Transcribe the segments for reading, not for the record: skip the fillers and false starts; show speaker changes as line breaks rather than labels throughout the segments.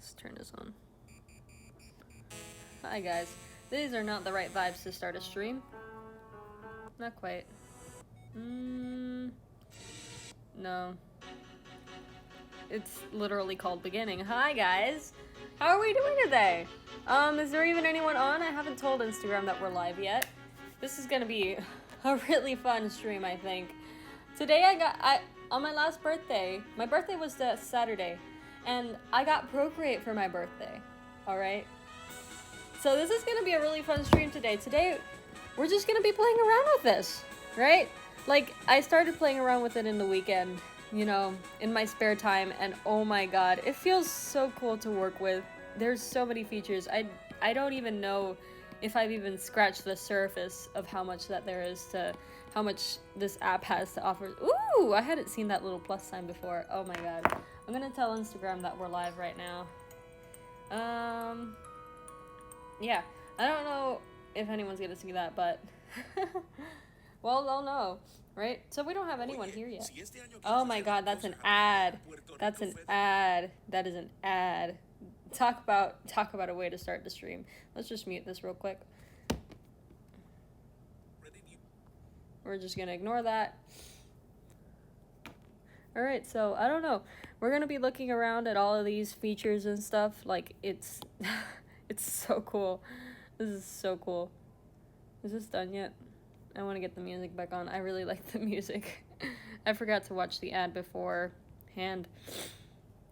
Let's turn this on. Hi guys. These are not the right vibes to start a stream. Not quite. No. It's literally called beginning. Hi guys! How are we doing today? Is there even anyone on? I haven't told Instagram that we're live yet. This is gonna be a really fun stream, I think. Today on my last birthday, my birthday was the Saturday, and I got Procreate for my birthday. Alright? So this is gonna be a really fun stream today. Today, we're just gonna be playing around with this, right? Like, I started playing around with it in the weekend, you know, in my spare time, and oh my god, it feels so cool to work with. There's so many features. I don't even know if I've even scratched the surface of how much that there is to, how much this app has to offer. Ooh, I hadn't seen that little plus sign before. Oh my god. I'm gonna tell Instagram that we're live right now. Yeah, I don't know if anyone's gonna see that, but well, they'll know, right? So we don't have anyone here yet. Oh my god, that's an ad. That's an ad. That is an ad. Talk about a way to start the stream. Let's just mute this real quick. We're just gonna ignore that. Alright, so I don't know. We're gonna be looking around at all of these features and stuff. Like, it's it's so cool. This is so cool. Is this done yet? I want to get the music back on. I really like the music. I forgot to watch the ad beforehand.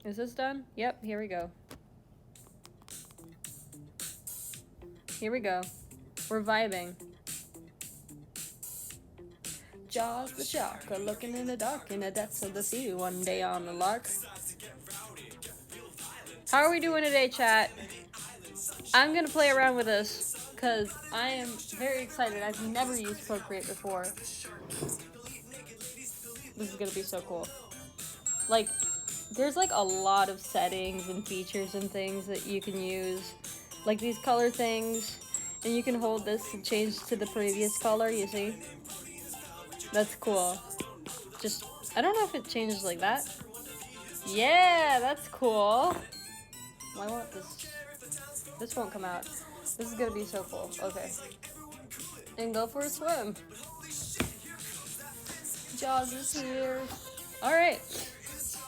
Is this done? Yep, here we go. Here we go. We're vibing. Jaws the shark are looking in the dark in the depths of the sea one day on the lark. How are we doing today, chat? I'm gonna play around with this because I am very excited. I've never used Procreate before. This is gonna be so cool. Like, there's like a lot of settings and features and things that you can use. Like these color things, and you can hold this to change to the previous color, you see? That's cool. Just, I don't know if it changes like that. Yeah, that's cool. Why won't this won't come out. This is gonna be so cool. Okay. And go for a swim. Jaws is here. Alright.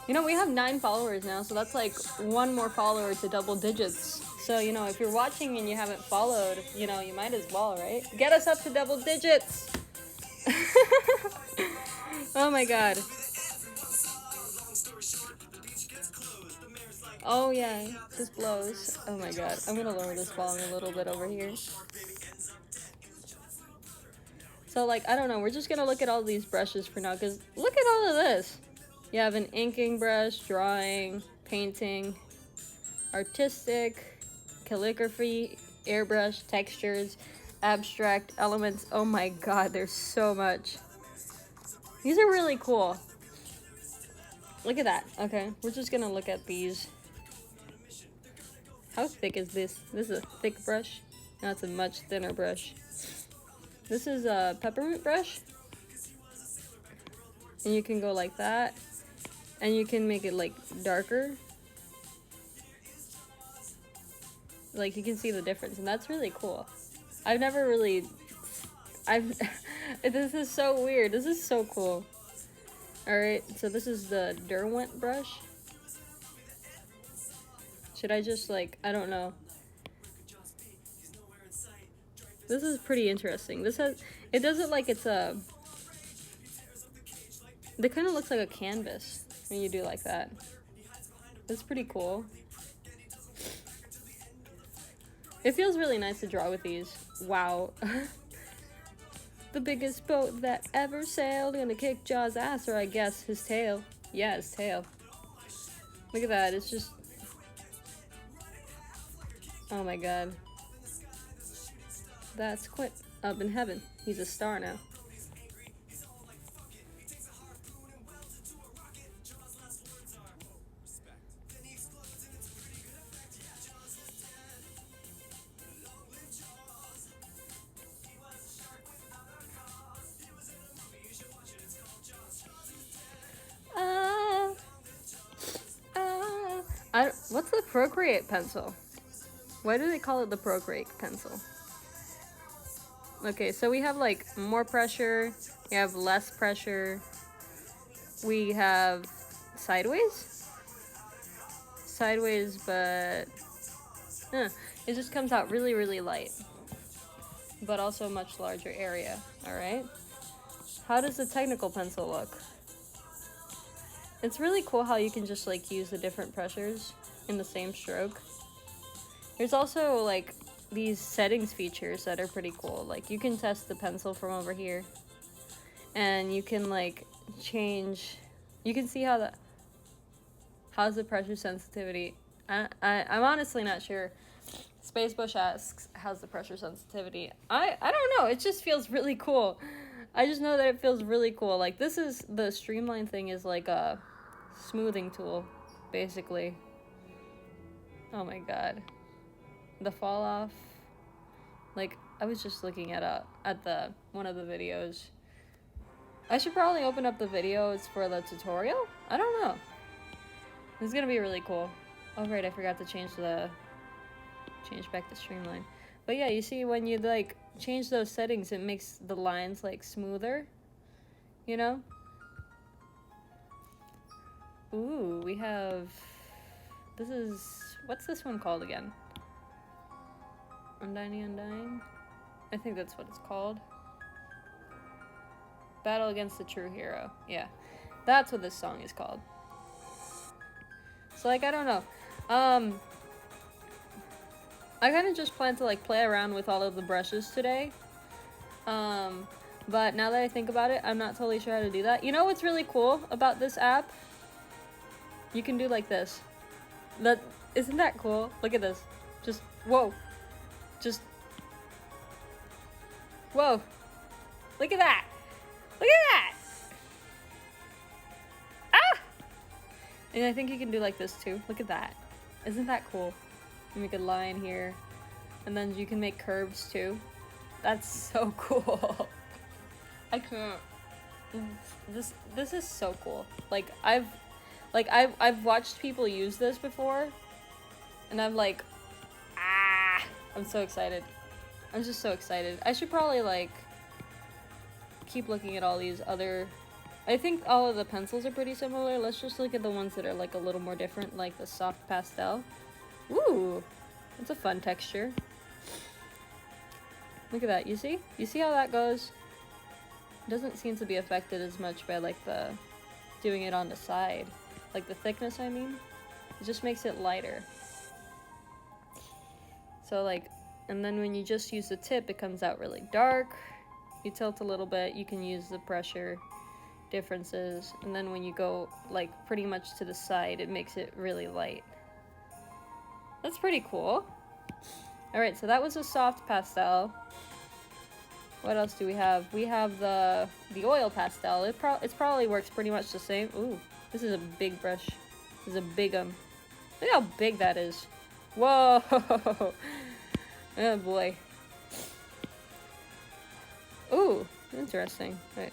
You know, we have 9 followers now, so that's like 1 more follower to double digits. So, you know, if you're watching and you haven't followed, you know, you might as well, right? Get us up to double digits! Oh my god. Oh yeah, this blows. Oh my god. I'm gonna lower this volume a little bit over here. So, like, I don't know. We're just gonna look at all these brushes for now, because look at all of this. You have an inking brush, drawing, painting, artistic, calligraphy, airbrush, textures, abstract, elements. Oh my god, there's so much. These are really cool. Look at that. Okay, we're just gonna look at these. How thick is this? This is a thick brush. No, it's a much thinner brush. This is a peppermint brush. And you can go like that. And you can make it like darker. Like, you can see the difference, and that's really cool. I've never really... This is so weird. This is so cool. Alright, so this is the Derwent brush. Should I just, like, I don't know. This is pretty interesting. This has... It does it like it's a... It kind of looks like a canvas when you do like that. It's pretty cool. It feels really nice to draw with these. Wow. The biggest boat that ever sailed. Gonna kick Jaws' ass, or I guess his tail. Yeah, his tail. Look at that. It's just... Oh my god. That's Quint up in heaven. He's a star now. What's the Procreate pencil? Why do they call it the Procreate pencil? Okay, so we have like more pressure, we have less pressure, we have sideways? Sideways, but it just comes out really, really light, but also a much larger area, alright? How does the technical pencil look? It's really cool how you can just like use the different pressures in the same stroke. There's also like these settings features that are pretty cool. Like you can test the pencil from over here and you can like change, you can see how's the pressure sensitivity. I'm honestly not sure. Spacebush asks, how's the pressure sensitivity? I don't know, it just feels really cool. I just know that it feels really cool. Like this is, the streamline thing is like a smoothing tool, basically. Oh my god. The fall off. Like, I was just looking at one of the videos. I should probably open up the videos for the tutorial? I don't know. It's gonna be really cool. Oh right, I forgot to change back the streamline. But yeah, you see when you like change those settings, it makes the lines like smoother, you know? Ooh, we have, what's this one called again? Undying? I think that's what it's called. Battle Against the True Hero. Yeah, that's what this song is called. So like, I don't know. I kind of just plan to like play around with all of the brushes today. But now that I think about it, I'm not totally sure how to do that. You know what's really cool about this app? You can do like this. Isn't that cool? Look at this. Just, whoa. Just, whoa. Look at that. Look at that. Ah! And I think you can do like this too. Look at that. Isn't that cool? You make a line here. And then you can make curves too. That's so cool. I can't. This is so cool. I've watched people use this before. And I'm like, I'm so excited. I'm just so excited. I should probably like keep looking at all these other, I think all of the pencils are pretty similar. Let's just look at the ones that are like a little more different, like the soft pastel. Ooh, that's a fun texture. Look at that. You see how that goes? It doesn't seem to be affected as much by like the doing it on the side, like the thickness, I mean. It just makes it lighter. So like, and then when you just use the tip, it comes out really dark. You tilt a little bit, you can use the pressure differences. And then when you go like pretty much to the side, it makes it really light. That's pretty cool. All right, so that was a soft pastel. What else do we have? We have the oil pastel. It probably works pretty much the same. Ooh, this is a big brush. This is a big Look how big that is. Whoa! Oh boy. Ooh, interesting. Right.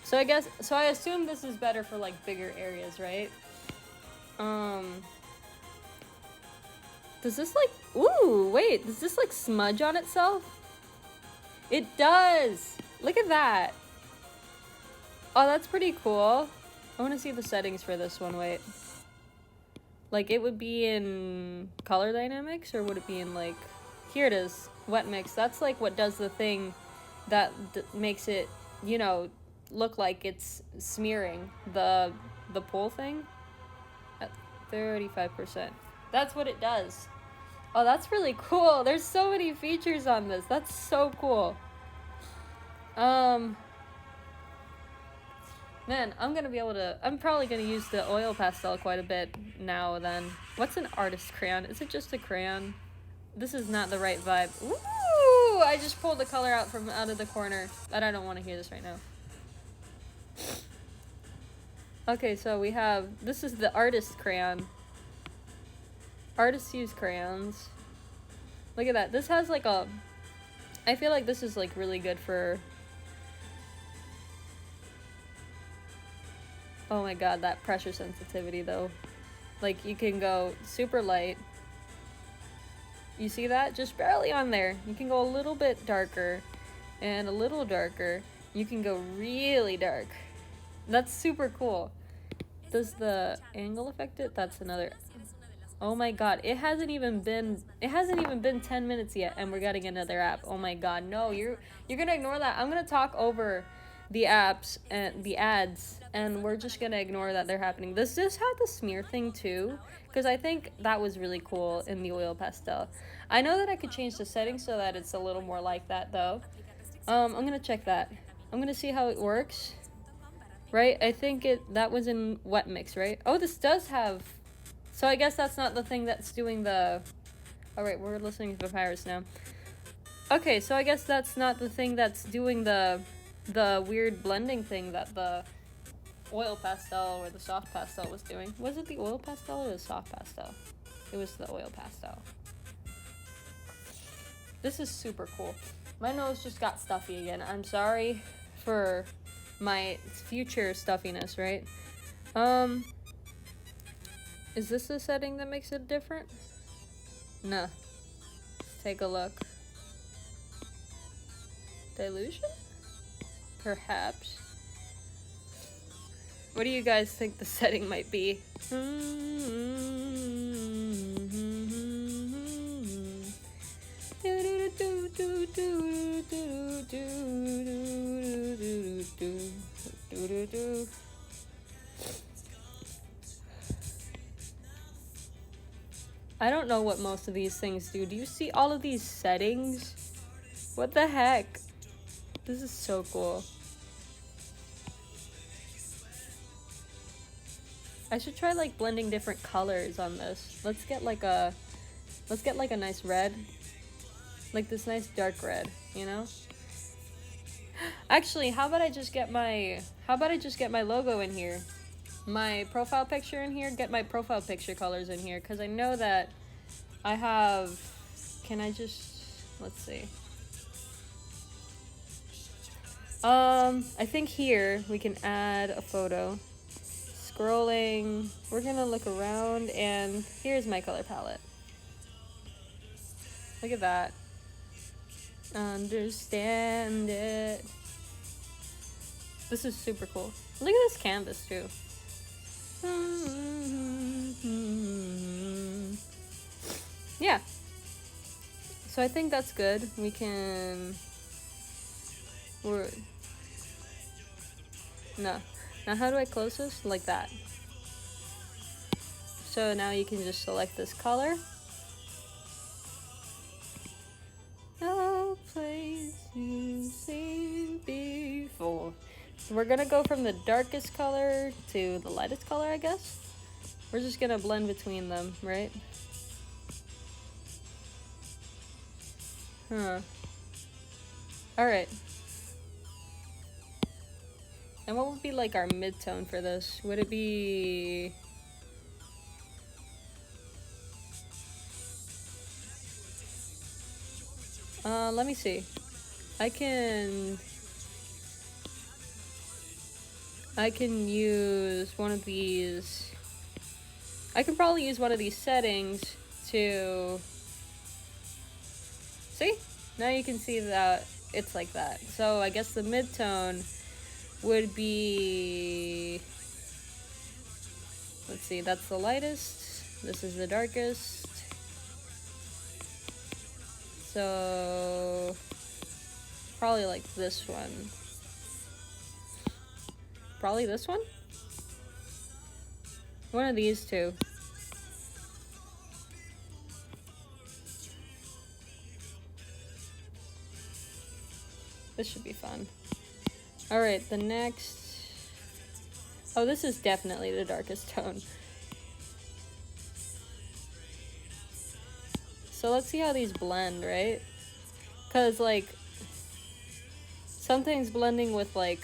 So I assume this is better for like bigger areas, right? Does this like, ooh, wait, does this like smudge on itself? It does! Look at that! Oh, that's pretty cool. I want to see the settings for this one, wait. Like, it would be in color dynamics, or would it be in like, here it is, wet mix. That's like what does the thing that makes it, you know, look like it's smearing the pull thing at 35%. That's what it does. Oh, that's really cool. There's so many features on this. That's so cool. Man, I'm probably gonna use the oil pastel quite a bit now then. What's an artist crayon? Is it just a crayon? This is not the right vibe. Ooh! I just pulled the color out of the corner. But I don't want to hear this right now. Okay, so we have, this is the artist crayon. Artists use crayons. Look at that. This has like a, I feel like this is like really good for, oh my god, that pressure sensitivity though. Like, you can go super light. You see that? Just barely on there. You can go a little bit darker and a little darker. You can go really dark. That's super cool. Does the angle affect it? That's another. Oh my god, it hasn't even been 10 minutes yet and we're getting another app. Oh my god, no, you're gonna ignore that. I'm gonna talk over the apps and the ads, and we're just gonna ignore that they're happening. Does this have the smear thing too? Because I think that was really cool in the oil pastel. I know that I could change the settings so that it's a little more like that though. I'm gonna check that. I'm gonna see how it works. Right? I think that was in wet mix, right? Oh, this does have. So I guess that's not the thing that's doing the. All right, we're listening to Papyrus now. Okay, so I guess that's not the thing that's doing the weird blending thing that the oil pastel or the soft pastel was doing. Was it the oil pastel or the soft pastel? It was the oil pastel. This is super cool. My nose just got stuffy again. I'm sorry for my future stuffiness, right? Is this the setting that makes it different? No. Let's take a look. Dilution? Perhaps. What do you guys think the setting might be? I don't know what most of these things do. Do you see all of these settings? What the heck? This is so cool. I should try like blending different colors on this. Let's get like a nice red. Like this nice dark red, you know? Actually, how about I just get my logo in here? My profile picture in here, get my profile picture colors in here, because I know that I have. Can I just, let's see. I think here we can add a photo. Scrolling, we're gonna look around, and here's my color palette. Look at that. Understand it. This is super cool. Look at this canvas too. Yeah. So I think that's good. We can. No. Now how do I close this? Like that. So now you can just select this color. No place you've seen before. So we're gonna go from the darkest color to the lightest color, I guess. We're just gonna blend between them, right? Alright. And what would be like our mid-tone for this? Would it be... let me see. I can use one of these. I can probably use one of these settings to... See? Now you can see that it's like that. So I guess the mid-tone would be... Let's see, that's the lightest. This is the darkest. So... Probably like this one. Probably this one? One of these two. This should be fun. Alright, the next... Oh, this is definitely the darkest tone. So let's see how these blend, right? Because, like, something's blending with, like,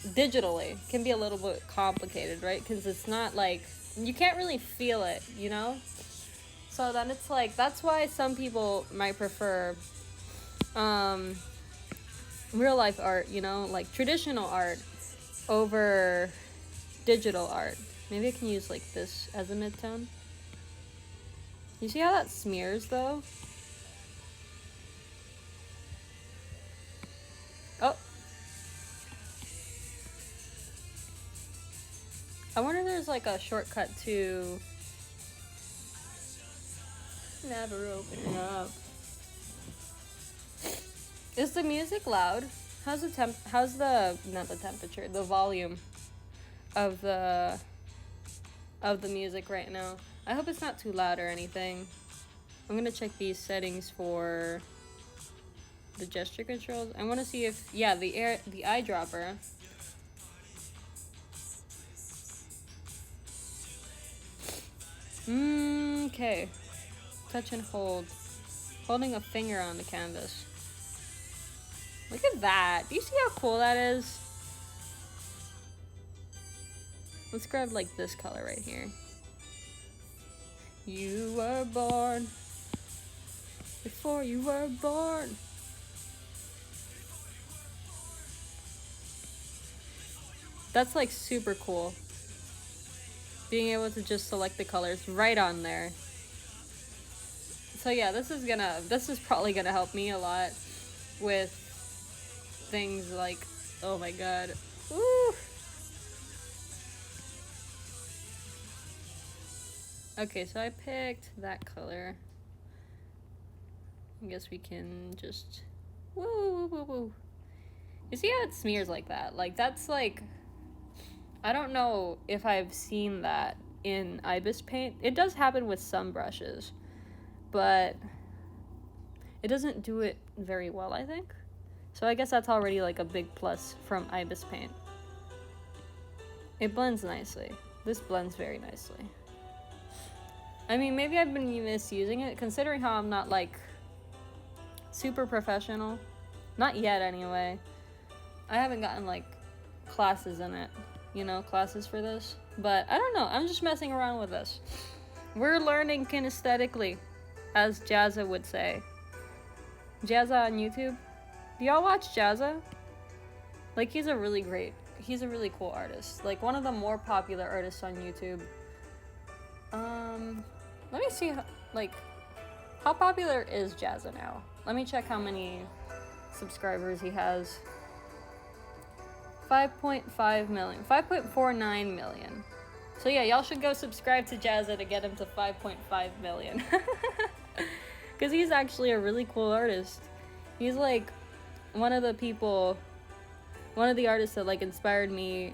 digitally can be a little bit complicated, right? Because it's not, like, you can't really feel it, you know? So then it's, like, that's why some people might prefer, real-life art, you know? Like, traditional art over digital art. Maybe I can use, like, this as a mid-tone. You see how that smears though? Oh. I wonder if there's like a shortcut to never opening up. Is the music loud? How's the not the temperature, the volume of the music right now? I hope it's not too loud or anything. I'm gonna check these settings for the gesture controls. I want to see if, yeah, the eyedropper. Okay. Touch and hold. Holding a finger on the canvas. Look at that. Do you see how cool that is? Let's grab like this color right here. You were born before you were born. That's like super cool. Being able to just select the colors right on there. So yeah, this is probably gonna help me a lot with things like, oh my god. Woo! Okay, so I picked that color. I guess we can just woo. You see how it smears like that? Like that's like, I don't know if I've seen that in Ibis paint. It does happen with some brushes, but it doesn't do it very well, I think. So I guess that's already like a big plus from Ibis paint. It blends nicely. This blends very nicely. I mean, maybe I've been misusing it, considering how I'm not like super professional. Not yet anyway. I haven't gotten like classes in it, you know, classes for this. But I don't know, I'm just messing around with this. We're learning kinesthetically, as Jazza would say. Jazza on YouTube. Do y'all watch Jazza? Like, he's a really cool artist. Like, one of the more popular artists on YouTube. Let me see, how popular is Jazza now? Let me check how many subscribers he has. 5.5 million. 5.49 million. So yeah, y'all should go subscribe to Jazza to get him to 5.5 million. Because he's actually a really cool artist. He's like one of the artists that like inspired me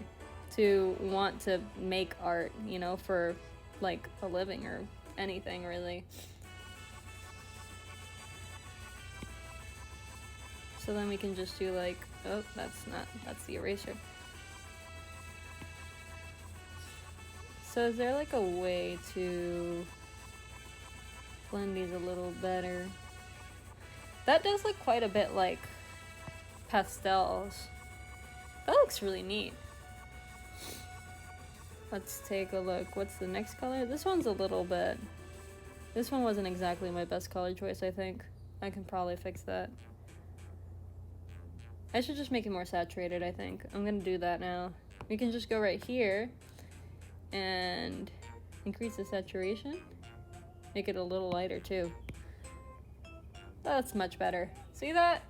to want to make art, you know, for like a living or anything really. So then we can just do like, oh, that's the eraser. So is there like a way to blend these a little better? That does look quite a bit like pastels. That looks really neat. Let's take a look. What's the next color? This one's a little bit... This one wasn't exactly my best color choice, I think. I can probably fix that. I should just make it more saturated, I think. I'm gonna do that now. We can just go right here and increase the saturation. Make it a little lighter, too. That's much better. See that?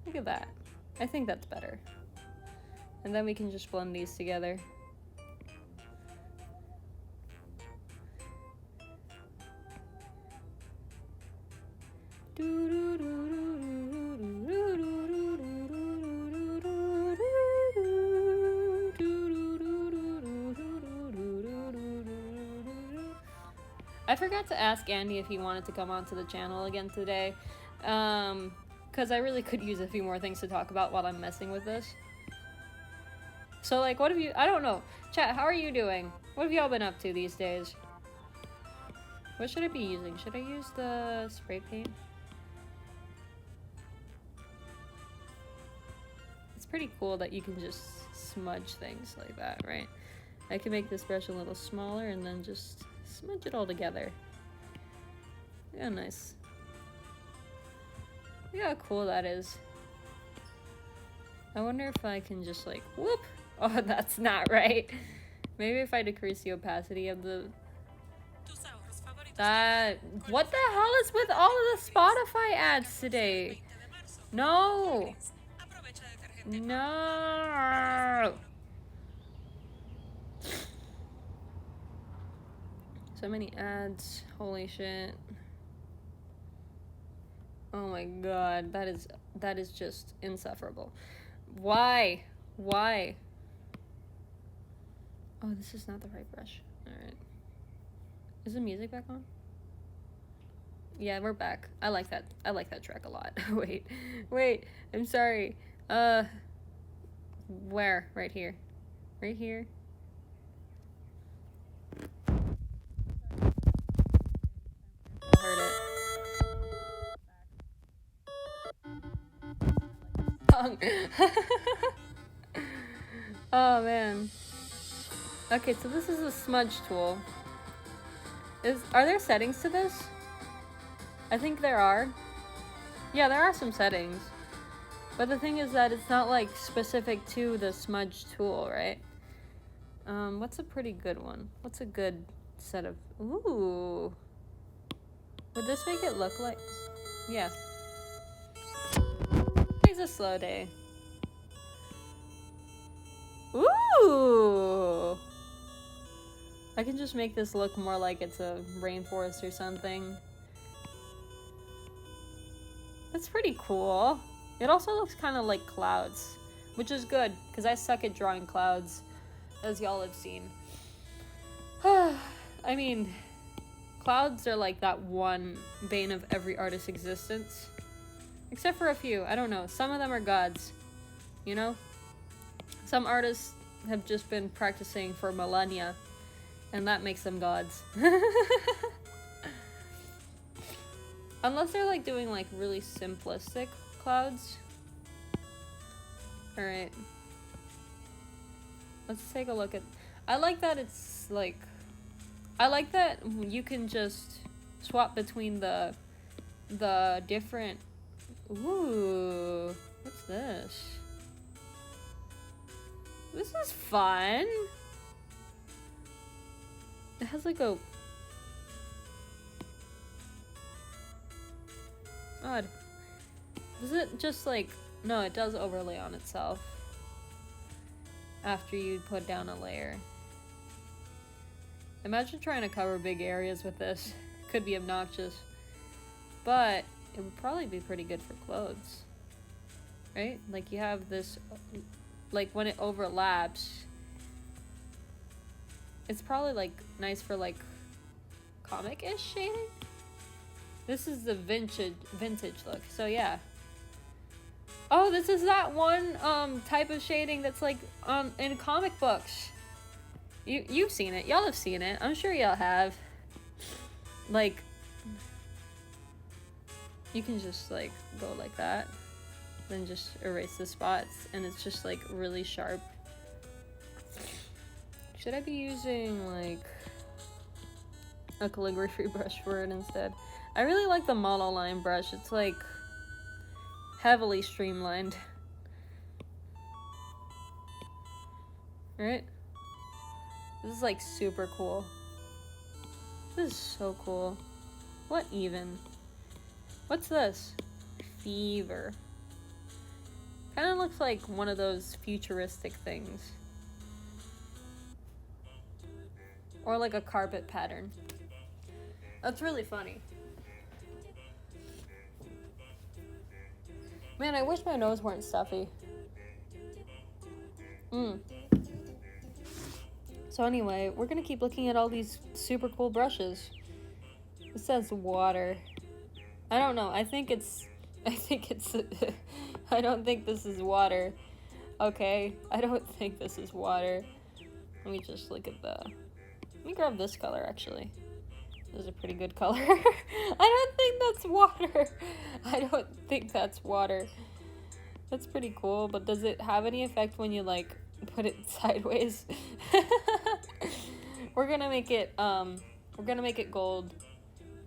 Look at that. I think that's better. And then we can just blend these together. I forgot to ask Andy if he wanted to come onto the channel again today, because I really could use a few more things to talk about while I'm messing with this. So, like, what have you... I don't know. Chat, how are you doing? What have y'all been up to these days? What should I be using? Should I use the spray paint? It's pretty cool that you can just smudge things like that, right? I can make this brush a little smaller and then just smudge it all together. Yeah, nice. Look how cool that is. I wonder if I can just like, whoop! Oh, that's not right. Maybe if I decrease the opacity of the... That... What the hell is with all of the Spotify ads today? No! No! So many ads. Holy shit. Oh my god, that is just insufferable. Why? Why? Oh, this is not the right brush. Alright. Is the music back on? Yeah, we're back. I like that. I like that track a lot. Wait. I'm sorry. Where? Right here. Right here. Heard it. Oh man. Okay, so this is a smudge tool. Are there settings to this? I think there are. Yeah, there are some settings. But the thing is that it's not like specific to the smudge tool, right? What's a pretty good one? What's a good set of... Ooh. Would this make it look like... Yeah. It's a slow day. Ooh! I can just make this look more like it's a rainforest or something. That's pretty cool. It also looks kind of like clouds, which is good, because I suck at drawing clouds, as y'all have seen. I mean, clouds are like that one bane of every artist's existence. Except for a few. I don't know. Some of them are gods. You know? Some artists have just been practicing for millennia, and that makes them gods. Unless they're like doing like really simplistic clouds. Alright. Let's take a look at... I like that it's like... I like that you can just swap between the different... Ooh, what's this? This is fun. It has like a... Odd. Does it just like... No, it does overlay on itself after you put down a layer. Imagine trying to cover big areas with this. Could be obnoxious. But it would probably be pretty good for clothes. Right? Like you have this... Like when it overlaps, it's probably like nice for like comic-ish shading. This is the vintage look. So yeah. Oh, this is that one type of shading that's like in comic books. You've seen it. Y'all have seen it. I'm sure y'all have. Like you can just like go like that. Then just erase the spots, and it's just like really sharp. Should I be using like a calligraphy brush for it instead? I really like the monoline brush. It's like heavily streamlined. Right? This is like super cool. This is so cool. What even? What's this? Fever. Kind of looks like one of those futuristic things. Or like a carpet pattern. That's really funny. Man, I wish my nose weren't stuffy. So anyway, we're gonna keep looking at all these super cool brushes. It says water. I don't know. I think it's I don't think this is water. Okay, I don't think this is water. Let me just look at let me grab this color actually. This is a pretty good color. I don't think that's water. I don't think that's water. That's pretty cool, but does it have any effect when you like put it sideways? We're gonna make it gold,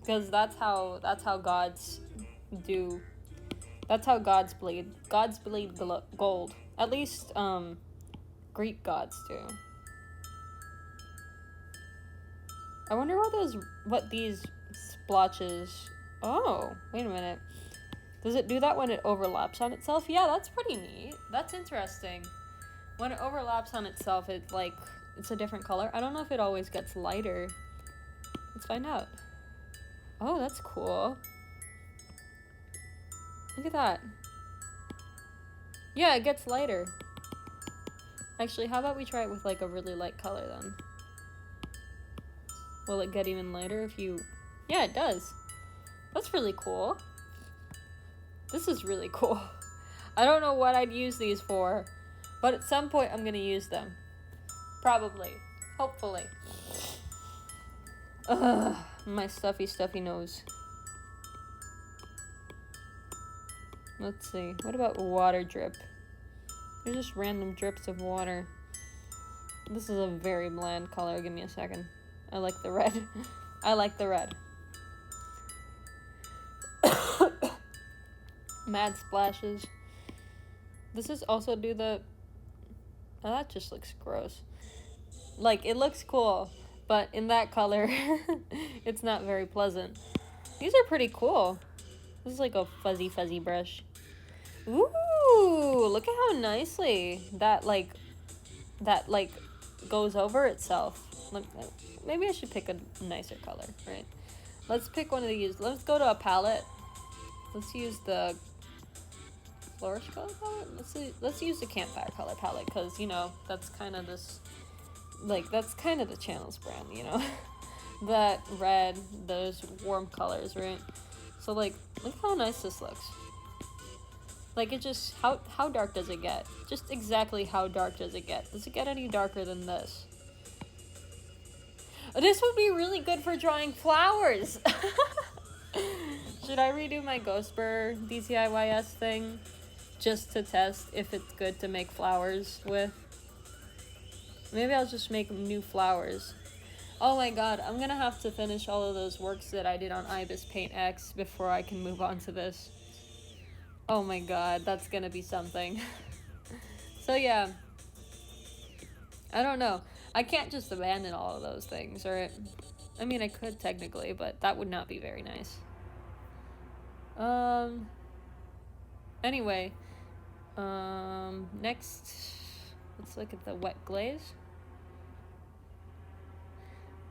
because that's how gods do. That's how gods bleed gold. At least Greek gods do. I wonder what these splotches... Oh, wait a minute. Does it do that when it overlaps on itself? Yeah, that's pretty neat. That's interesting. When it overlaps on itself, it's a different color. I don't know if it always gets lighter. Let's find out. Oh, that's cool. Look at that. Yeah, it gets lighter. Actually, how about we try it with like a really light color then? Will it get even lighter if you... Yeah, it does. That's really cool. This is really cool. I don't know what I'd use these for, but at some point I'm gonna use them. Probably. Hopefully. Ugh, my stuffy nose. Let's see. What about water drip? They're just random drips of water. This is a very bland color. Give me a second. I like the red. I like the red. Mad splashes. This is also do the... Oh, that just looks gross. Like, it looks cool, but in that color, it's not very pleasant. These are pretty cool. This is like a fuzzy brush. Ooh, look at how nicely that goes over itself. Maybe I should pick a nicer color, right? Let's pick one of these. Let's go to a palette. Let's use the flourish color palette. Let's use the campfire color palette, because, you know, that's kind of this, like, that's kind of the channel's brand, you know. That red, those warm colors, right? So, like, look how nice this looks. Like, it just, how dark does it get? Just exactly how dark does it get? Does it get any darker than this? This would be really good for drawing flowers! Should I redo my Ghost Burr DCIYS thing? Just to test if it's good to make flowers with? Maybe I'll just make new flowers. Oh my god, I'm gonna have to finish all of those works that I did on Ibis Paint X before I can move on to this. Oh my god, that's gonna be something. So yeah. I don't know. I can't just abandon all of those things, right? I mean, I could technically, but that would not be very nice. Anyway. Next, let's look at the wet glaze.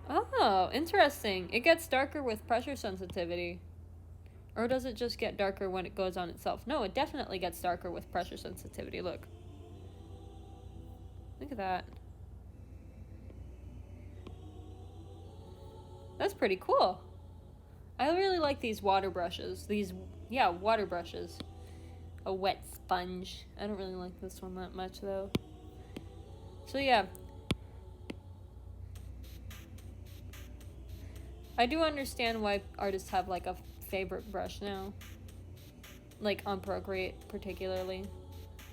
Oh, interesting. It gets darker with pressure sensitivity. Or does it just get darker when it goes on itself? No, it definitely gets darker with pressure sensitivity. Look. Look at that. That's pretty cool. I really like these water brushes. Water brushes. A wet sponge. I don't really like this one that much, though. So, yeah. I do understand why artists have, like, a favorite brush now. Like, on Procreate, particularly.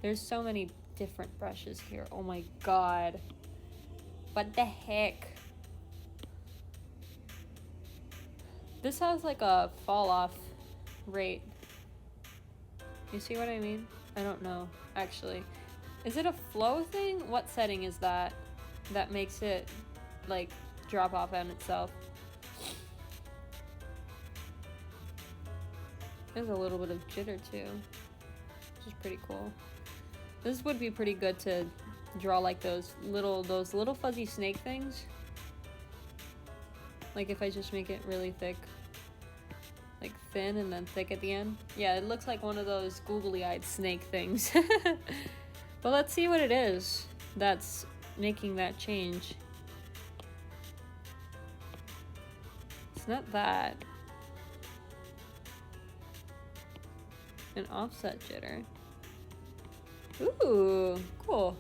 There's so many different brushes here. Oh my god. What the heck? This has, like, a fall-off rate. You see what I mean? I don't know, actually. Is it a flow thing? What setting is that makes it, like, drop off on itself? There's a little bit of jitter, too, which is pretty cool. This would be pretty good to draw, like, those little fuzzy snake things. Like, if I just make it really thick. Like, thin and then thick at the end. Yeah, it looks like one of those googly-eyed snake things. But let's see what it is that's making that change. It's not that. An offset jitter. Ooh, cool.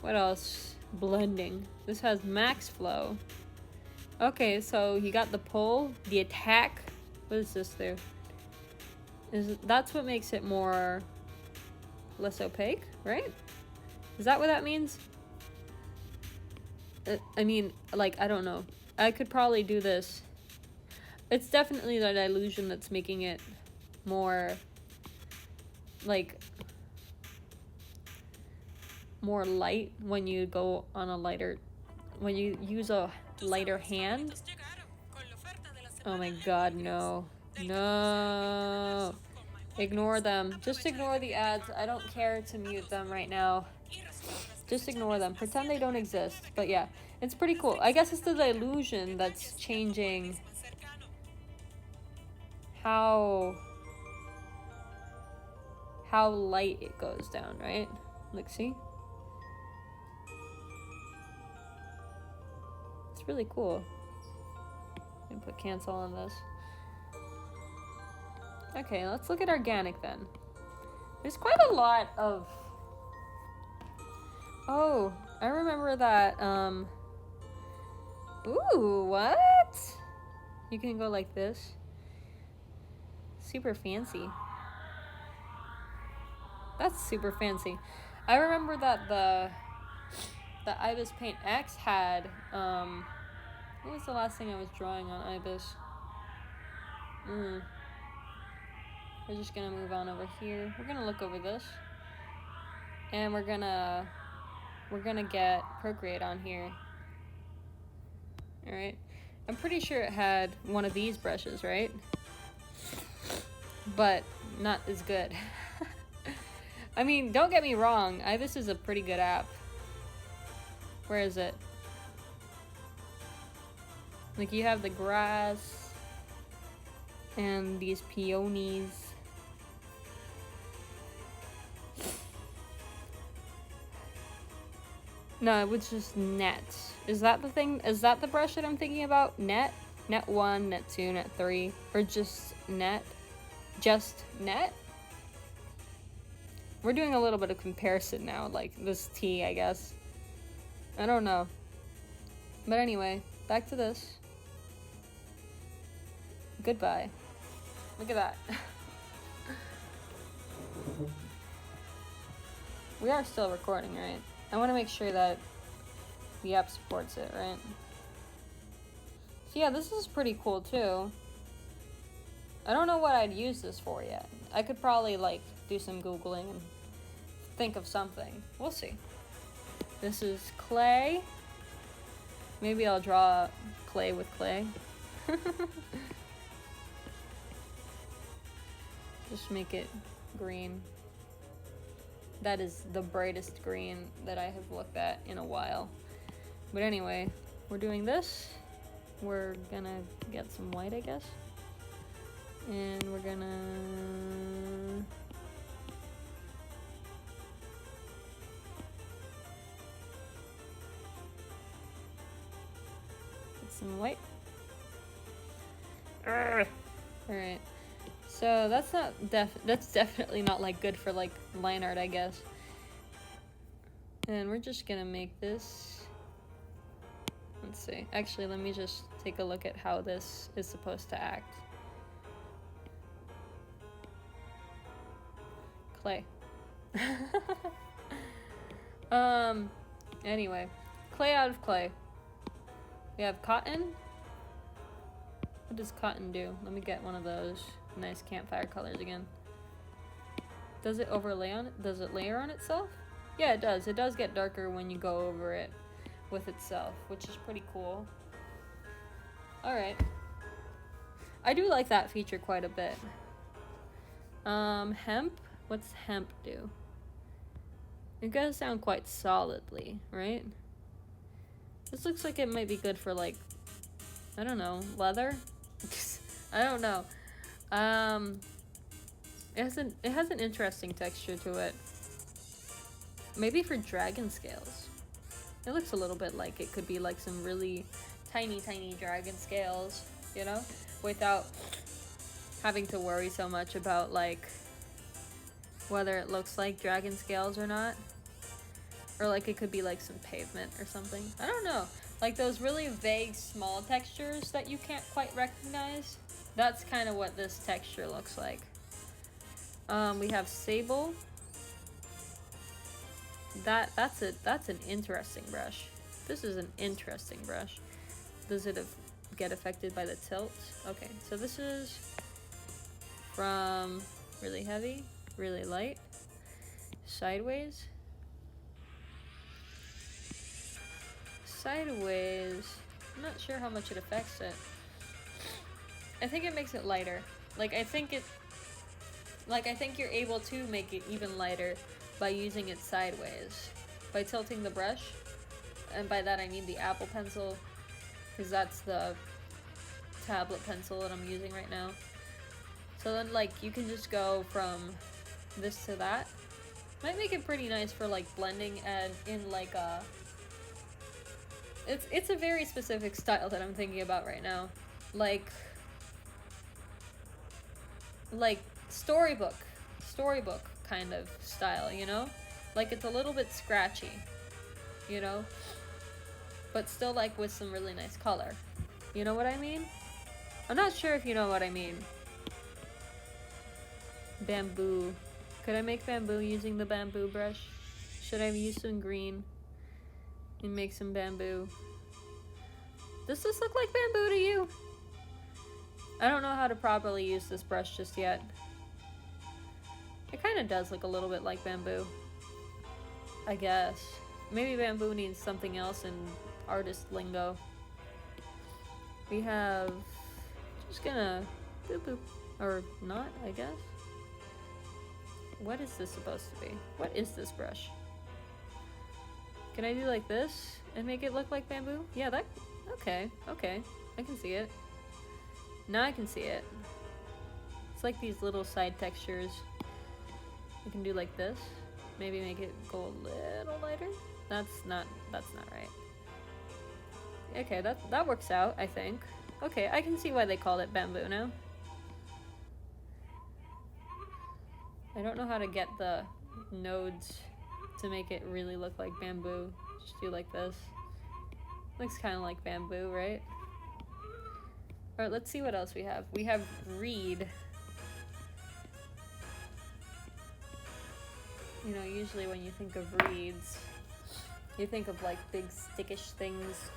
What else? Blending. This has max flow. Okay, so you got the pull, the attack. What does this do? That's what makes it less opaque, right? Is that what that means? I mean, like, I don't know. I could probably do this. It's definitely the dilution that's making it more, like, more light when you go on a lighter, when you use a lighter hand. Oh my god, no. No. Ignore them. Just ignore the ads. I don't care to mute them right now. Just ignore them. Pretend they don't exist. But yeah, it's pretty cool. I guess it's the illusion that's changing how light it goes down, right? Like, see? It's really cool. I'm gonna put cancel on this. Okay, let's look at organic then. There's quite a lot of... Oh, I remember that, Ooh, what? You can go like this. Super fancy. That's super fancy. I remember that the Ibis Paint X had, what was the last thing I was drawing on Ibis? We're just gonna move on over here. We're gonna look over this. And we're gonna get Procreate on here. Alright. I'm pretty sure it had one of these brushes, right? But not as good. I mean, don't get me wrong. Ibis is a pretty good app. Where is it? Like, you have the grass and these peonies. No, it was just net. Is that the thing? Is that the brush that I'm thinking about? Net? Net 1, net 2, net 3? Or just net? Just net? We're doing a little bit of comparison now, like this T, I guess. I don't know. But anyway, back to this. Goodbye. Look at that. We are still recording, right? I want to make sure that the app supports it, right? So yeah, this is pretty cool too. I don't know what I'd use this for yet. I could probably like do some Googling and think of something. We'll see. This is clay. Maybe I'll draw clay with clay. Just make it green. That is the brightest green that I have looked at in a while. But anyway, we're doing this. We're gonna get some white, I guess. And we're gonna... get some white. Alright. So that's not that's definitely not like good for like line art, I guess. And we're just gonna make this. Let's see. Actually, let me just take a look at how this is supposed to act. Clay. Anyway, clay out of clay. We have cotton. What does cotton do? Let me get one of those nice campfire colors again. Does it overlay on it? Does it layer on itself? Yeah, it does. It does get darker when you go over it with itself, which is pretty cool. Alright. I do like that feature quite a bit. Hemp? What's hemp do? It goes down quite solidly, right? This looks like it might be good for like, I don't know, leather? I don't know. It has an interesting texture to it. Maybe for dragon scales. It looks a little bit like it could be like some really tiny dragon scales, you know? Without having to worry so much about like whether it looks like dragon scales or not. Or like it could be like some pavement or something. I don't know. Like those really vague small textures that you can't quite recognize. That's kind of what this texture looks like. We have sable. That's an interesting brush. This is an interesting brush. Does it get affected by the tilt? Okay, so this is from really heavy, really light, sideways. Sideways, I'm not sure how much it affects it. I think it makes it lighter. Like, I think you're able to make it even lighter by using it sideways. By tilting the brush. And by that I mean the Apple Pencil. Because that's the tablet pencil that I'm using right now. So then, like, you can just go from this to that. Might make it pretty nice for, like, blending and in, like, a... It's a very specific style that I'm thinking about right now. Like storybook kind of style, you know? Like, it's a little bit scratchy, you know? But still, like, with some really nice color. You know what I mean? I'm not sure if you know what I mean. Bamboo. Could I make bamboo using the bamboo brush? Should I use some green and make some bamboo? Does this look like bamboo to you? I don't know how to properly use this brush just yet. It kind of does look a little bit like bamboo, I guess. Maybe bamboo needs something else in artist lingo. We have... Just gonna... Boop boop. Or not, I guess. What is this supposed to be? What is this brush? Can I do like this and make it look like bamboo? Yeah, that... Okay, okay. I can see it. Now I can see it. It's like these little side textures. I can do like this. Maybe make it go a little lighter. That's not right. Okay, that works out, I think. Okay, I can see why they called it bamboo now. I don't know how to get the nodes to make it really look like bamboo. Just do like this. Looks kind of like bamboo, right? Alright, let's see what else we have. We have reed. You know, usually when you think of reeds, you think of like big stickish things.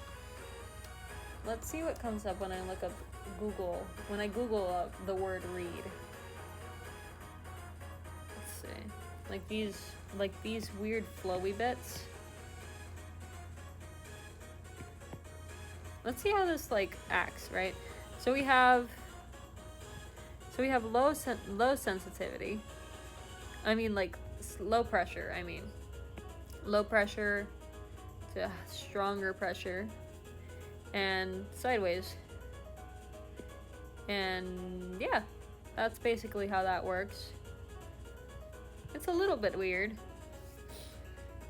Let's see what comes up when I look up Google. When I Google up the word reed. Let's see. Like these weird flowy bits. Let's see how this like acts, right? So we have low sensitivity. I mean, like low pressure. I mean, low pressure to stronger pressure, and sideways. And yeah, that's basically how that works. It's a little bit weird.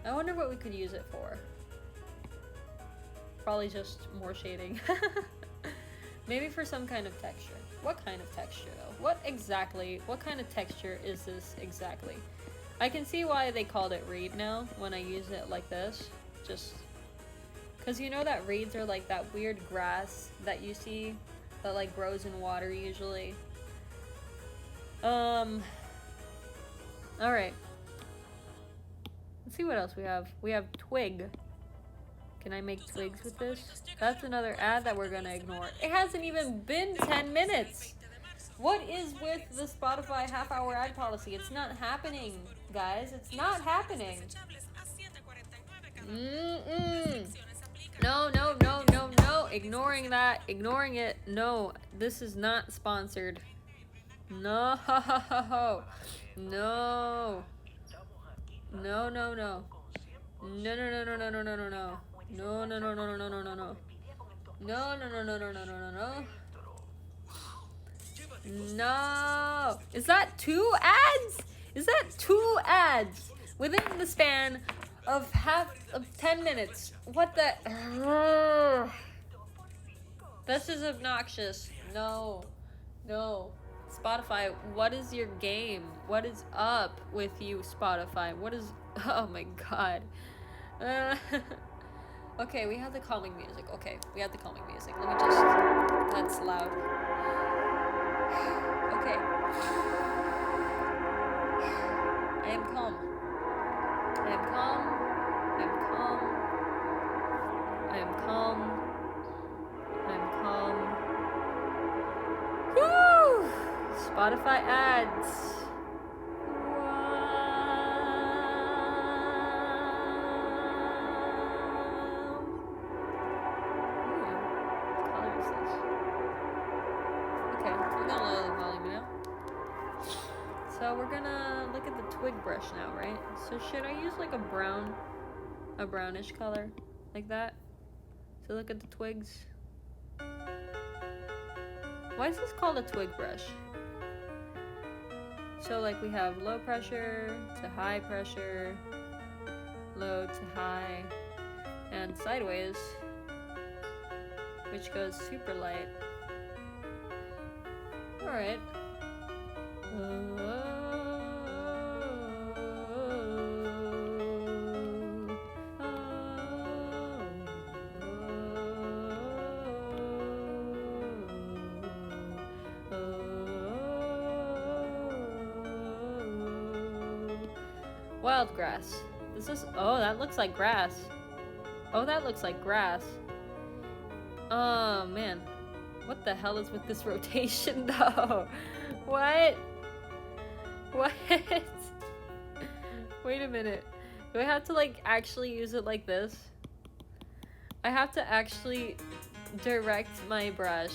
I wonder what we could use it for. Probably just more shading. Maybe for some kind of texture. What kind of texture though? What kind of texture is this exactly? I can see why they called it reed now when I use it like this. Just because you know that reeds are like that weird grass that you see that like grows in water usually. Alright. Let's see what else we have. We have twig. Can I make twigs with this? That's another ad that we're gonna ignore. It hasn't even been 10 minutes. What is with the Spotify half-hour ad policy? It's not happening, guys. It's not happening. No, no, no, no, no. Ignoring that. Ignoring it. No, this is not sponsored. No. No. No, no, no. No, no, no, no, no, no, no, no, no. No, no, no, no, no, no, no, no, no. No, no, no, no, no, no, no, no. No. Is that 2 ads? Is that 2 ads within the span of 10 minutes? What the? This is obnoxious. No. No. Spotify, what is your game? What is up with you, Spotify? What is... Oh my god. Okay, we have the calming music. Okay, we have the calming music. Let me just... That's loud. Okay. I am calm. I am calm. I am calm. I am calm. I am calm. Woo! Spotify ads. So we're gonna look at the twig brush now, right? So should I use like a brownish color like that to look at the twigs? Why is this called a twig brush? So like we have low pressure to high pressure, low to high, and sideways, which goes super light. Alright. Wild grass. This is, oh, that looks like grass. Oh, that looks like grass. Oh, man. What the hell is with this rotation, though? What? What? Wait a minute. Do I have to, like, actually use it like this? I have to actually direct my brush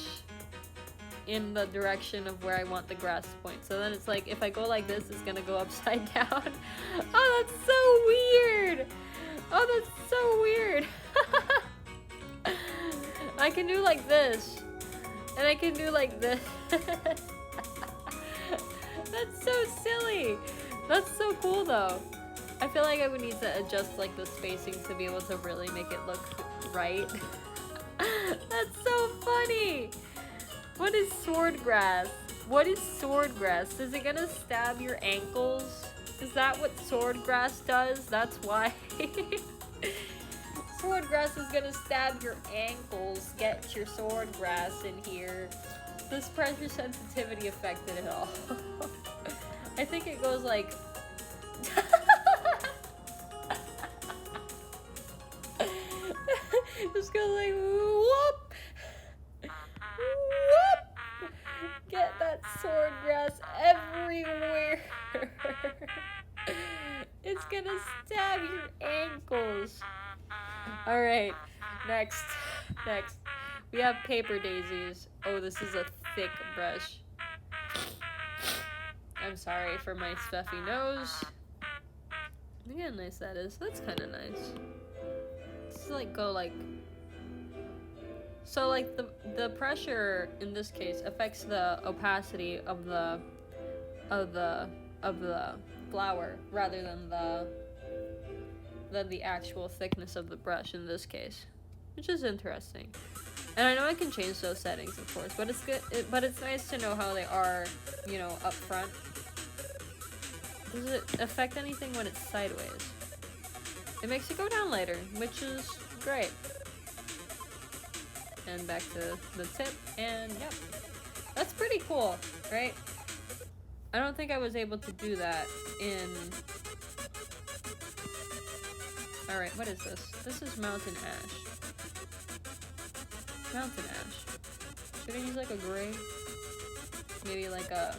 in the direction of where I want the grass to point. So then it's like, if I go like this, it's gonna go upside down. Oh, that's so weird! Oh, that's so weird! I can do like this. And I can do like this. That's so silly! That's so cool though. I feel like I would need to adjust like the spacing to be able to really make it look right. That's so funny! What is swordgrass? What is swordgrass? Is it gonna stab your ankles? Is that what swordgrass does? That's why. Swordgrass is gonna stab your ankles. Get your swordgrass in here. Does pressure sensitivity affected at all? I think it goes like... Just goes like whoop! Whoop! Get that swordgrass everywhere. It's gonna stab your ankles. Alright, next. We have paper daisies. Oh, this is a thick brush. I'm sorry for my stuffy nose. Look how nice that is. That's kind of nice. Just like go like... So like the pressure in this case affects the opacity of the flower rather than the actual thickness of the brush in this case, which is interesting. And I know I can change those settings, of course, but it's good. But it's nice to know how they are, you know, up front. Does it affect anything when it's sideways? It makes it go down later, which is great. And back to the tip, and yep. That's pretty cool, right? I don't think I was able to do that in... Alright, what is this? This is mountain ash. Mountain ash. Should I use like a gray? Maybe like a...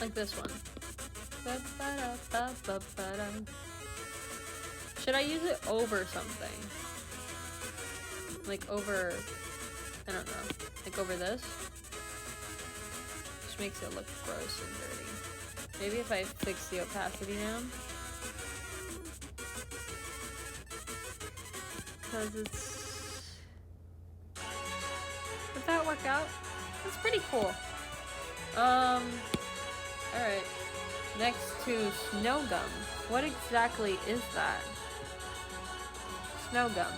Like this one. Should I use it over something? Like over, I don't know, like over this? Which makes it look gross and dirty. Maybe if I fix the opacity down. Because it's... Would that work out? That's pretty cool. Alright. Next to snow gum. What exactly is that? Snow gum.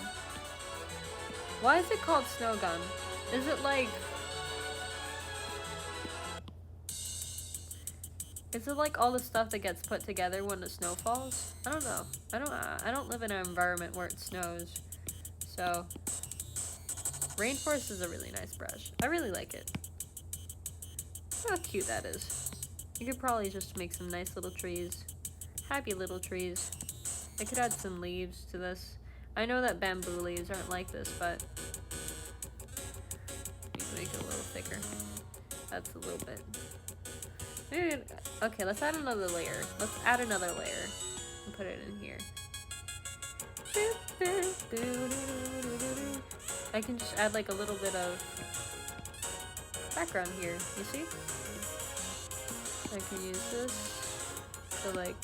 Why is it called snow gum? Is it like... Is it like all the stuff that gets put together when the snow falls? I don't know. I don't live in an environment where it snows. So... Rainforest is a really nice brush. I really like it. Look how cute that is. You could probably just make some nice little trees. Happy little trees. I could add some leaves to this. I know that bamboo leaves aren't like this, but... Make it a little thicker. That's a little bit. Maybe, okay, let's add another layer. Let's add another layer and put it in here. I can just add like a little bit of background here. You see? I can use this to like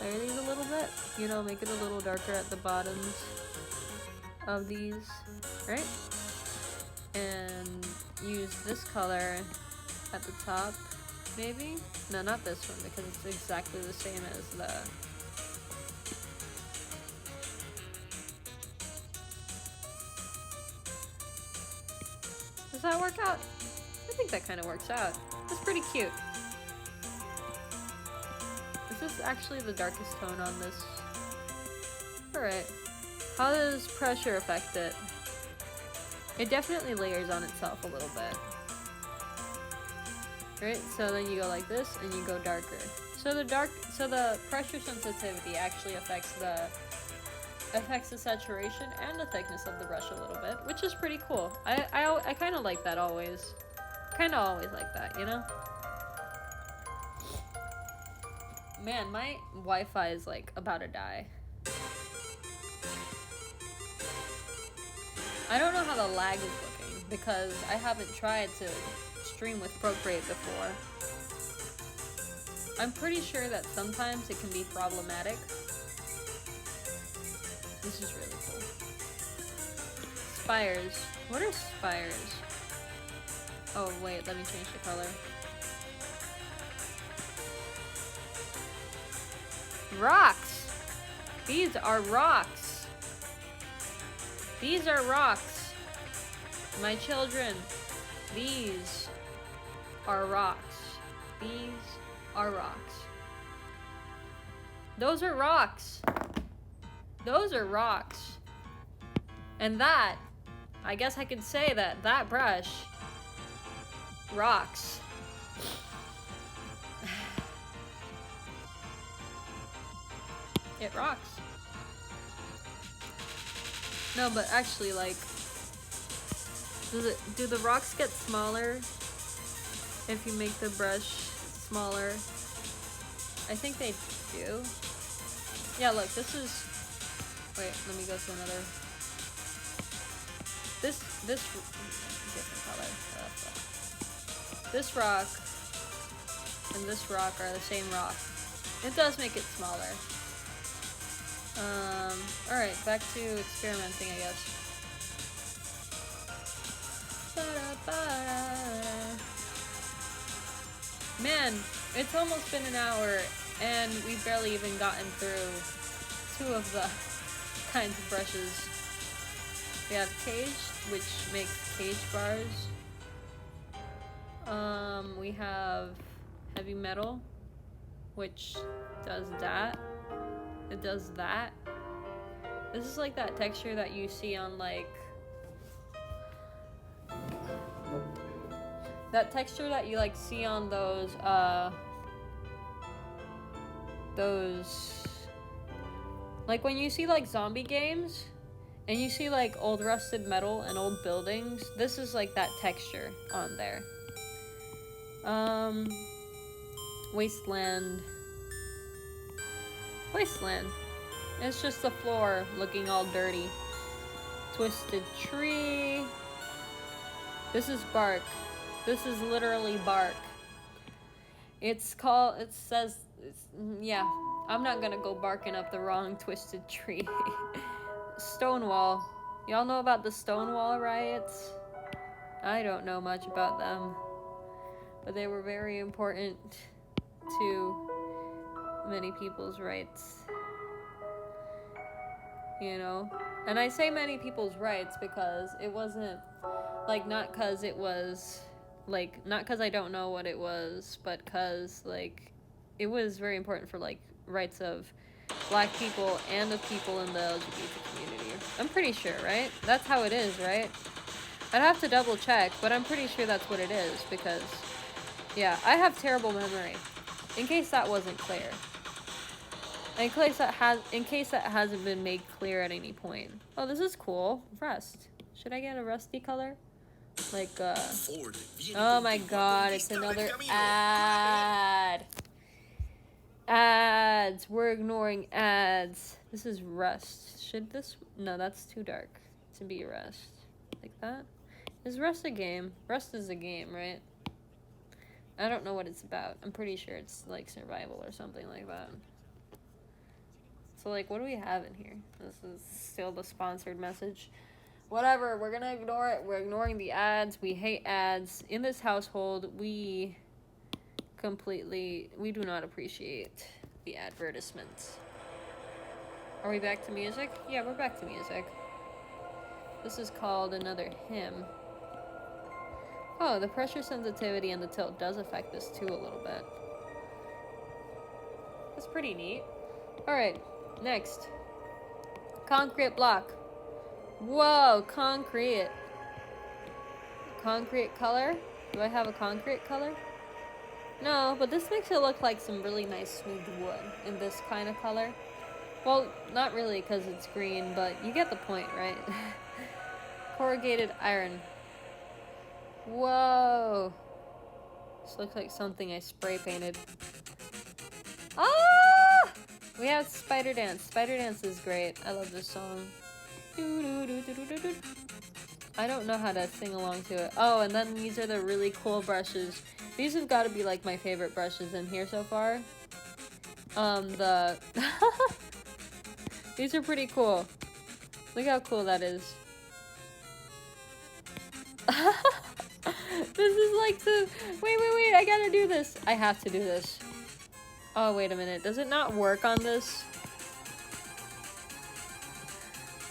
layer these a little bit. You know, make it a little darker at the bottoms of these, right? And use this color at the top, maybe? No, not this one, because it's exactly the same as the... Does that work out? I think that kind of works out. That's pretty cute. Is this actually the darkest tone on this? Alright. How does pressure affect it? It definitely layers on itself a little bit. Right? So then you go like this and you go darker. So the pressure sensitivity actually affects the saturation and the thickness of the brush a little bit, which is pretty cool. I kind of like that always. Kind of always like that, you know? Man, my Wi-Fi is like about to die. I don't know how the lag is looking because I haven't tried to stream with Procreate before. I'm pretty sure that sometimes it can be problematic. This is really cool. Spires. What are spires? Oh wait, let me change the color. Rocks! These are rocks! These are rocks! My children, these are rocks. These are rocks. Those are rocks! Those are rocks. And that, I guess I could say that that brush rocks. It rocks. No, but actually, like, do the rocks get smaller if you make the brush smaller? I think they do. Yeah, look, this is... Wait, let me go to another... This different color. This rock and this rock are the same rock. It does make it smaller. Alright, back to experimenting, I guess. Man, it's almost been an hour and we've barely even gotten through 2 of the kinds of brushes. We have cage, which makes cage bars. We have heavy metal, which does that. It does that. This is like that texture that you see on like... That texture that you like see on those, like when you see like zombie games, and you see like old rusted metal and old buildings, this is like that texture on there. Wasteland. Wasteland. It's just the floor looking all dirty. Twisted tree. This is bark. This is literally bark. It's called, it says, yeah, I'm not gonna go barking up the wrong twisted tree. Stonewall. Y'all know about the Stonewall riots? I don't know much about them, but they were very important to many people's rights. You know? And I say many people's rights because it wasn't, like, not because it was, like, not because I don't know what it was, but because, like, it was very important for, like, rights of Black people and of people in the LGBT community. I'm pretty sure, right? That's how it is, right? I'd have to double check, but I'm pretty sure that's what it is because, yeah, I have terrible memory. In case that wasn't clear. In case that hasn't been made clear at any point. Oh, this is cool. Rust. Should I get a rusty color? Like, oh my god, it's another ad. Ads. We're ignoring ads. This is rust. Should this... No, that's too dark to be rust. Like that? Is Rust a game? Rust is a game, right? I don't know what it's about. I'm pretty sure it's like survival or something like that. So like, what do we have in here? This is still the sponsored message. Whatever, we're gonna ignore it. We're ignoring the ads. We hate ads. In this household, we do not appreciate the advertisements. Are we back to music? Yeah, we're back to music. This is called Another Hymn. Oh, the pressure sensitivity and the tilt does affect this too a little bit. That's pretty neat. Alright, next. Concrete block. Whoa, concrete. Concrete color? Do I have a concrete color? No, but this makes it look like some really nice smooth wood in this kind of color. Well, not really because it's green, but you get the point, right? Corrugated iron. Whoa. This looks like something I spray painted. Ah! We have Spider Dance. Spider Dance is great. I love this song. I don't know how to sing along to it. Oh, and then these are the really cool brushes. These have got to be like my favorite brushes in here so far. These are pretty cool. Look how cool that is. This is like the... Wait, I gotta do this. I have to do this. Oh, wait a minute. Does it not work on this?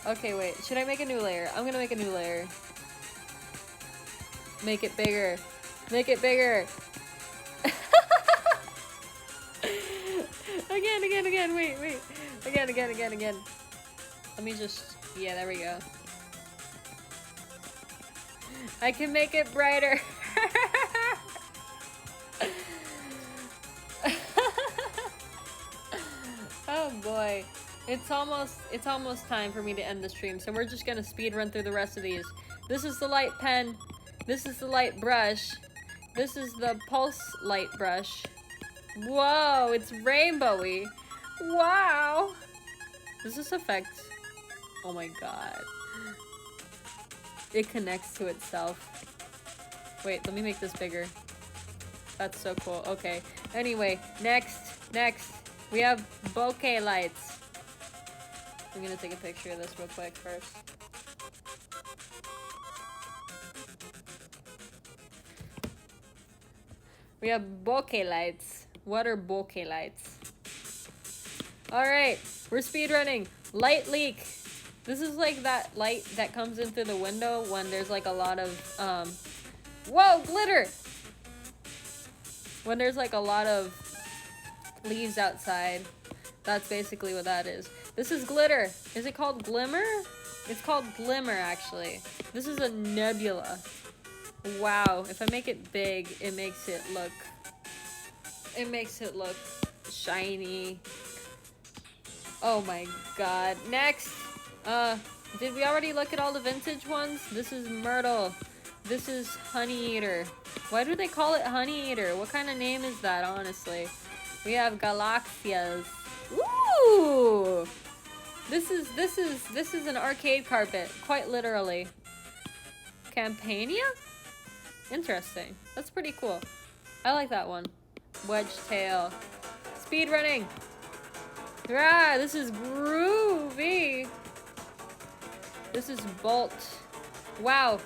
Okay, wait. Should I make a new layer? I'm gonna make a new layer. Make it bigger. Make it bigger. Again. Wait. Again. Let me just... Yeah, there we go. I can make it brighter. Oh boy. It's almost time for me to end the stream, so we're just gonna speed run through the rest of these. This is the light pen. This is the light brush. This is the pulse light brush. Whoa, it's rainbowy. Wow. Does this affect... Oh my god. It connects to itself. Wait, let me make this bigger. That's so cool. Okay. Anyway, next. We have bokeh lights. I'm gonna take a picture of this real quick first. We have bokeh lights. What are bokeh lights? Alright, we're speedrunning. Light leak. This is like that light that comes in through the window when there's like a lot of, whoa, glitter! When there's like a lot of leaves outside. That's basically what that is. This is glitter. Is it called glimmer? It's called glimmer, actually. This is a nebula. Wow, if I make it big, it makes it look shiny. Oh my god. Next! Did we already look at all the vintage ones? This is Myrtle. This is Honey Eater. Why do they call it Honey Eater? What kind of name is that, honestly? We have Galaxias. Ooh! This is an arcade carpet, quite literally. Campania? Interesting. That's pretty cool. I like that one. Wedge tail. Speedrunning! Ah, this is groovy! This is Bolt. Wow,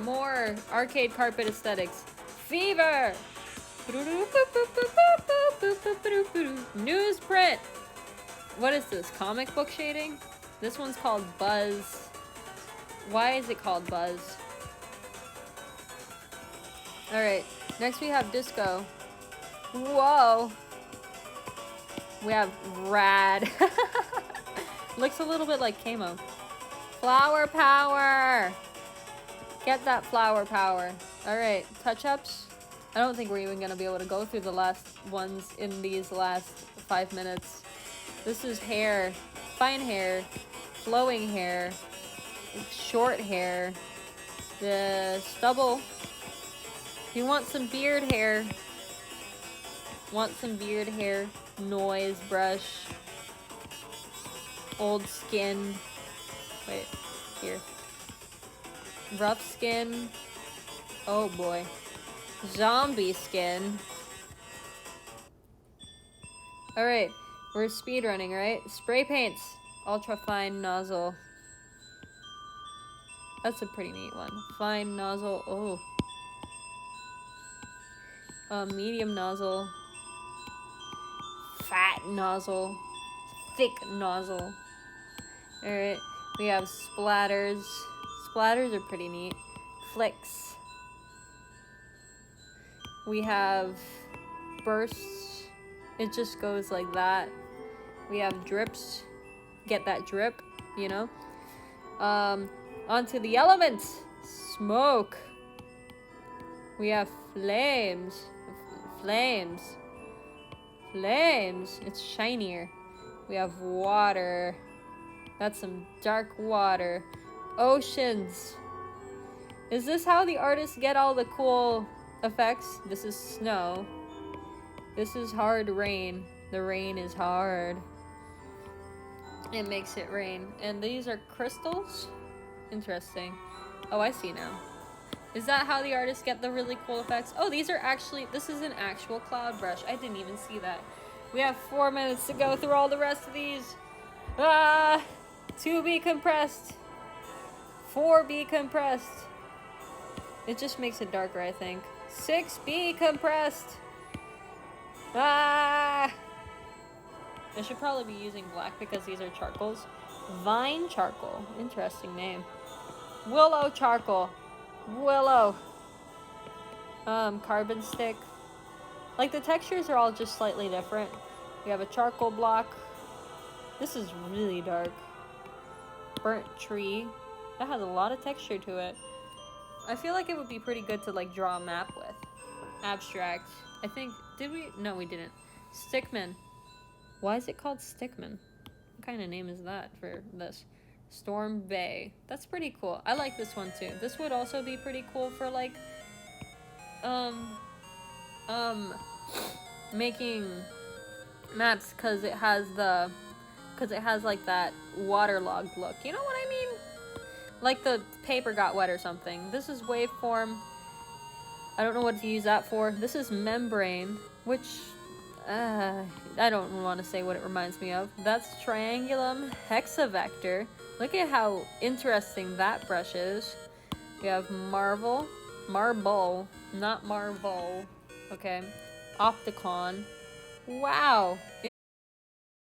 more arcade carpet aesthetics. Fever! Newsprint! What is this? Comic book shading? This one's called Buzz. Why is it called Buzz? Alright, next we have Disco. Whoa! We have Rad. Looks a little bit like Camo. Flower power! Get that flower power. Alright, touch-ups. I don't think we're even gonna be able to go through the last ones in these last 5 minutes. This is hair. Fine hair. Flowing hair. Short hair. The stubble. If you want some beard hair. Noise brush. Old skin. Wait, here. Rough skin. Oh boy. Zombie skin. Alright, we're speedrunning, right? Spray paints. Ultra fine nozzle. That's a pretty neat one. Fine nozzle. Oh. Medium nozzle. Fat nozzle. Thick nozzle. Alright, we have splatters. Splatters are pretty neat. Flicks. We have bursts. It just goes like that. We have drips. Get that drip, you know? Onto the elements. Smoke. We have flames. Flames. Flames. It's shinier. We have water. That's some dark water. Oceans. Is this how the artists get all the cool effects? This is snow. This is hard rain. The rain is hard. It makes it rain. And these are crystals? Interesting. Oh, I see now. Is that how the artists get the really cool effects? Oh, these are actually... This is an actual cloud brush. I didn't even see that. We have 4 minutes to go through all the rest of these. Ah! 2 be compressed. 4 be compressed. It just makes it darker, I think. 6 be compressed. Ah! I should probably be using black because these are charcoals. Vine charcoal. Interesting name. Willow charcoal. Willow. Carbon stick. Like, the textures are all just slightly different. We have a charcoal block. This is really dark. Burnt tree. That has a lot of texture to it. I feel like it would be pretty good to, like, draw a map with. Abstract. I think... Did we? No, we didn't. Stickman. Why is it called Stickman? What kind of name is that for this? Storm Bay. That's pretty cool. I like this one too. This would also be pretty cool for like making maps because it has like that waterlogged look. You know what I mean? Like the paper got wet or something. This is waveform. I don't know what to use that for. This is membrane, which I don't want to say what it reminds me of. That's triangulum hexavector. Look at how interesting that brush is. We have marble, not marble. Okay, opticon. Wow,